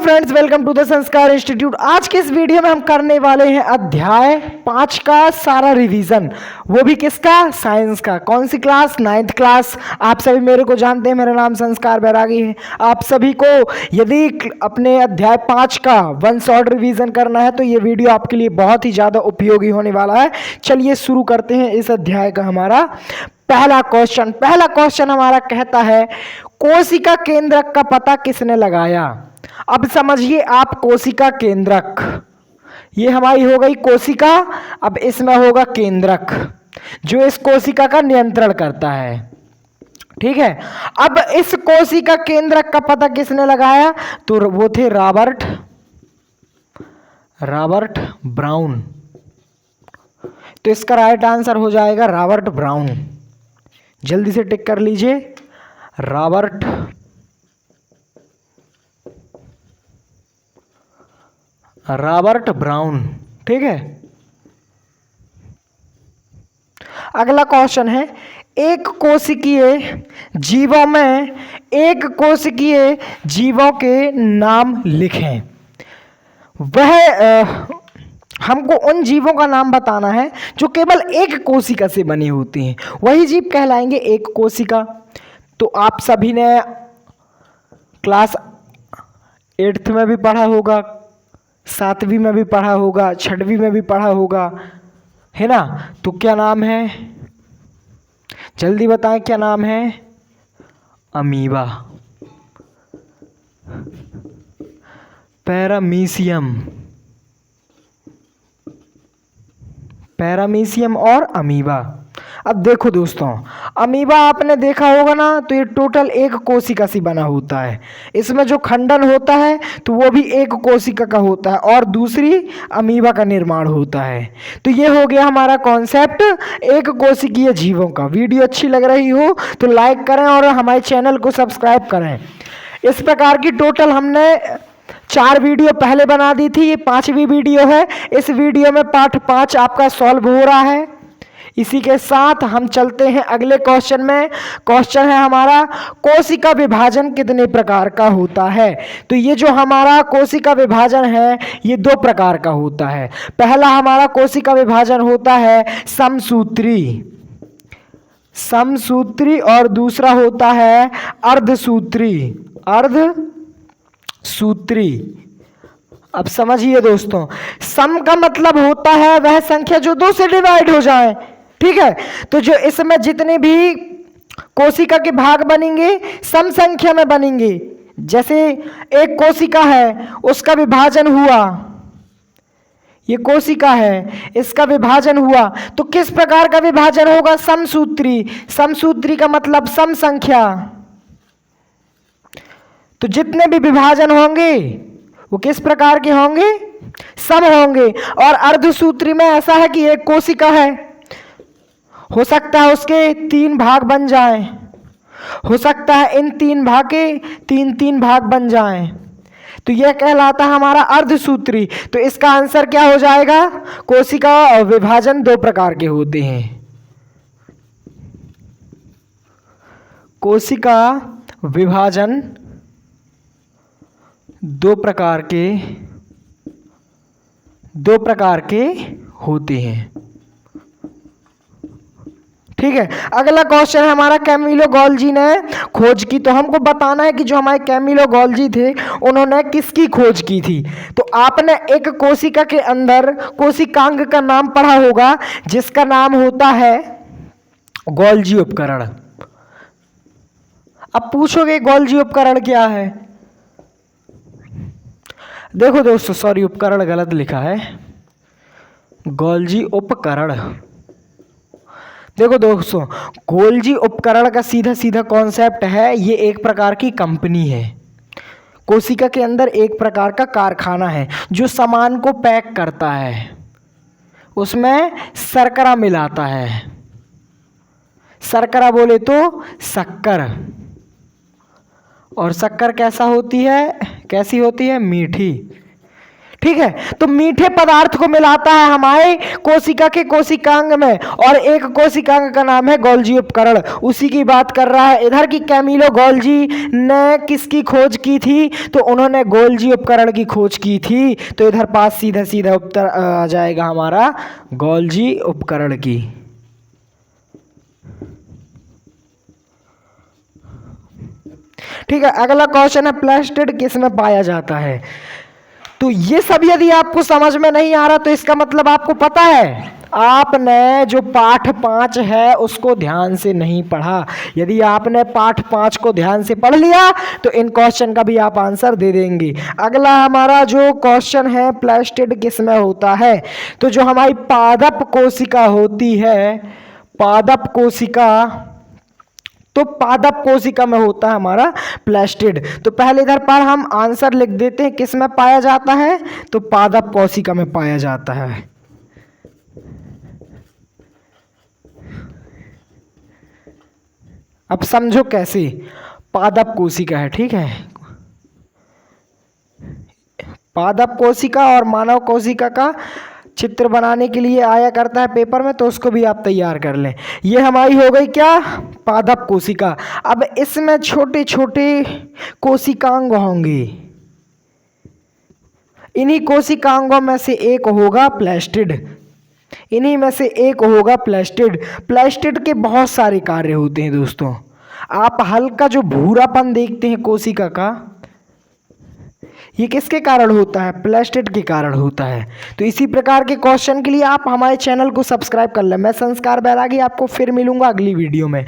Friends, welcome to the संस्कार institute. आज के इस वीडियो में हम करने वाले हैं अध्याय 5 का सारा रिवीजन, वो भी किसका? साइंस का। कौन सी क्लास? 9th class. आप सभी मेरे को जानते हैं, मेरा नाम संस्कार बैरागी है। आप सभी को यदि अपने अध्याय 5 का वन शॉट रिवीजन करना है तो ये वीडियो आपके लिए बहुत ही ज़्यादा उपयोगी होने वाला है। चलिए शुरू करते हैं इस अध्याय का। हमारा पहला क्वेश्चन हमारा कहता है, कोशिका केंद्रक का पता किसने लगाया? अब समझिए आप, कोशिका केंद्रक, ये हमारी हो गई कोशिका। अब इसमें होगा केंद्रक, जो इस कोशिका का नियंत्रण करता है। ठीक है, अब इस कोशिका केंद्रक का पता किसने लगाया? तो वो थे रॉबर्ट ब्राउन। तो इसका राइट आंसर हो जाएगा रॉबर्ट ब्राउन। जल्दी से टिक कर लीजिए, रॉबर्ट ब्राउन। ठीक है, अगला क्वेश्चन है, एक कोशिकीय जीवों के नाम लिखें। हमको उन जीवों का नाम बताना है जो केवल एक कोशिका से बने होते हैं, वही जीव कहलाएंगे एक कोशिका। तो आप सभी ने क्लास 8th में भी पढ़ा होगा, 7वीं में भी पढ़ा होगा, 6वीं में भी पढ़ा होगा, है ना? तो क्या नाम है? जल्दी बताएं, क्या नाम है? अमीबा, पैरामीशियम और अमीबा। अब देखो दोस्तों, अमीबा आपने देखा होगा ना, तो ये टोटल एक कोशिका से बना होता है। इसमें जो खंडन होता है तो वो भी एक कोशिका का होता है और दूसरी अमीबा का निर्माण होता है। तो ये हो गया हमारा कॉन्सेप्ट एक कोशिकीय जीवों का। वीडियो अच्छी लग रही हो तो लाइक करें और हमारे चैनल को सब्सक्राइब करें। इस प्रकार की टोटल हमने 4 वीडियो पहले बना दी थी, ये 5वीं वीडियो है। इस वीडियो में पार्ट 5 आपका सॉल्व हो रहा है। इसी के साथ हम चलते हैं अगले क्वेश्चन में। क्वेश्चन है हमारा, कोशिका विभाजन कितने प्रकार का होता है? तो ये जो हमारा कोशिका विभाजन है ये 2 प्रकार का होता है। पहला हमारा कोशिका विभाजन होता है समसूत्री और दूसरा होता है अर्धसूत्री। अब समझिए दोस्तों, सम का मतलब होता है वह संख्या जो 2 से डिवाइड हो जाए। ठीक है, तो जो इसमें जितने भी कोशिका के भाग बनेंगे सम संख्या में बनेंगे। जैसे एक कोशिका है, उसका विभाजन हुआ, ये कोशिका है, इसका विभाजन हुआ, तो किस प्रकार का विभाजन होगा? समसूत्री का मतलब सम संख्या। तो जितने भी विभाजन होंगे वो किस प्रकार के होंगे? सम होंगे। और अर्धसूत्री में ऐसा है कि एक कोशिका है, हो सकता है उसके 3 भाग बन जाएं, हो सकता है इन 3 भाग के 3 भाग बन जाएं, तो यह कहलाता है हमारा अर्धसूत्री। तो इसका आंसर क्या हो जाएगा? कोशिका विभाजन 2 प्रकार के होते हैं। कोशिका विभाजन 2 प्रकार के होते हैं। ठीक है, अगला क्वेश्चन है हमारा, कैमिलो गोल्जी ने खोज की। तो हमको बताना है कि जो हमारे कैमिलो गोल्जी थे उन्होंने किसकी खोज की थी। तो आपने एक कोशिका के अंदर कोशिकांग का नाम पढ़ा होगा जिसका नाम होता है गोल्जी उपकरण। अब पूछोगे गोल्जी उपकरण क्या है? देखो दोस्तों, सॉरी, उपकरण गलत लिखा है, गोल्जी उपकरण। देखो दोस्तों, गोल्जी उपकरण का सीधा कॉन्सेप्ट है, ये एक प्रकार की कंपनी है। कोशिका के अंदर एक प्रकार का कारखाना है जो सामान को पैक करता है, उसमें शर्करा मिलाता है। शर्करा बोले तो शक्कर, और शक्कर कैसी होती है? मीठी। ठीक है। तो मीठे पदार्थ को मिलाता है हमारे कोशिका के कोशिकांग में, और एक कोशिकांग का नाम है गोल्जी उपकरण, उसी की बात कर रहा है इधर की। कैमिलो गोल्जी ने किसकी खोज की थी? तो उन्होंने गोल्जी उपकरण की खोज की थी। तो इधर पास सीधा सीधा उत्तर आ जाएगा हमारा गोल्जी उपकरण की। ठीक है, अगला क्वेश्चन है प्लास्टिड किस में पाया जाता है? तो ये सब यदि आपको समझ में नहीं आ रहा तो इसका मतलब आपको पता है आपने जो पाठ 5 है उसको ध्यान से नहीं पढ़ा। यदि आपने पाठ 5 को ध्यान से पढ़ लिया तो इन क्वेश्चन का भी आप आंसर दे देंगे। अगला हमारा जो क्वेश्चन है प्लास्टिड किस में होता है? तो जो हमारी पादप कोशिका होती है, पादप कोशिका, तो पादप कोशिका में होता है हमारा प्लास्टिड। तो पहले इधर पर हम आंसर लिख देते हैं किस में पाया जाता है, तो पादप कोशिका में पाया जाता है। अब समझो कैसे, पादप कोशिका है, ठीक है। पादप कोशिका और मानव कोशिका का चित्र बनाने के लिए आया करता है पेपर में, तो उसको भी आप तैयार कर लें। ये हमारी हो गई क्या, पादप कोशिका। अब इसमें छोटे छोटे कोशिकांग होंगे, इन्हीं कोशिकांगों में से एक होगा प्लास्टिड, इन्हीं में से एक होगा प्लास्टिड। प्लास्टिड के बहुत सारे कार्य होते हैं दोस्तों। आप हल्का जो भूरापन देखते हैं कोशिका का, ये किसके कारण होता है? प्लास्टिड के कारण होता है। तो इसी प्रकार के क्वेश्चन के लिए आप हमारे चैनल को सब्सक्राइब कर लें। मैं संस्कार बैरागी आपको फिर मिलूंगा अगली वीडियो में।